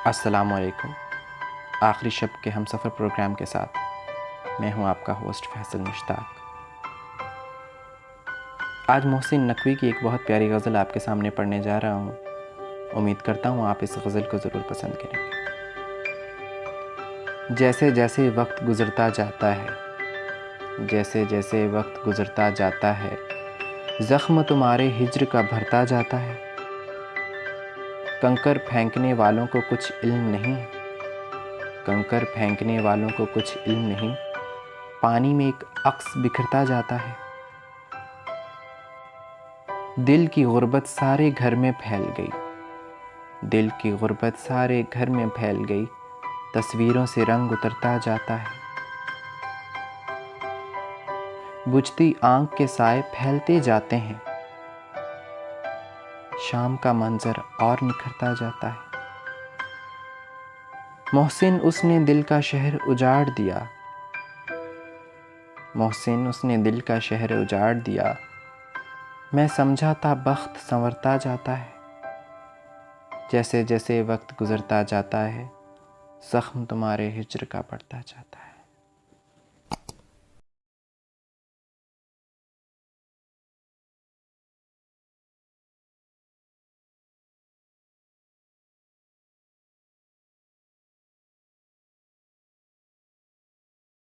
السلام علیکم۔ آخری شب کے ہم سفر پروگرام کے ساتھ میں ہوں آپ کا ہوسٹ فیصل مشتاق۔ آج محسن نقوی کی ایک بہت پیاری غزل آپ کے سامنے پڑھنے جا رہا ہوں۔ امید کرتا ہوں آپ اس غزل کو ضرور پسند کریں گے۔ جیسے جیسے وقت گزرتا جاتا ہے، جیسے جیسے وقت گزرتا جاتا ہے، زخم تمہارے ہجر کا بھرتا جاتا ہے۔ کنکر پھینکنے والوں کو کچھ علم نہیں، کنکر پھینکنے والوں کو کچھ علم نہیں، پانی میں ایک عکس بکھرتا جاتا ہے۔ دل کی غربت سارے گھر میں پھیل گئی، دل کی غربت سارے گھر میں پھیل گئی، تصویروں سے رنگ اترتا جاتا ہے۔ بجھتی آنکھ کے سائے پھیلتے جاتے ہیں، شام کا منظر اور نکھرتا جاتا ہے۔ محسن اس نے دل کا شہر اجاڑ دیا، محسن اس نے دل کا شہر اجاڑ دیا، میں سمجھا تھا بخت سنورتا جاتا ہے۔ جیسے جیسے وقت گزرتا جاتا ہے، زخم تمہارے ہجر کا بڑھتا جاتا ہے۔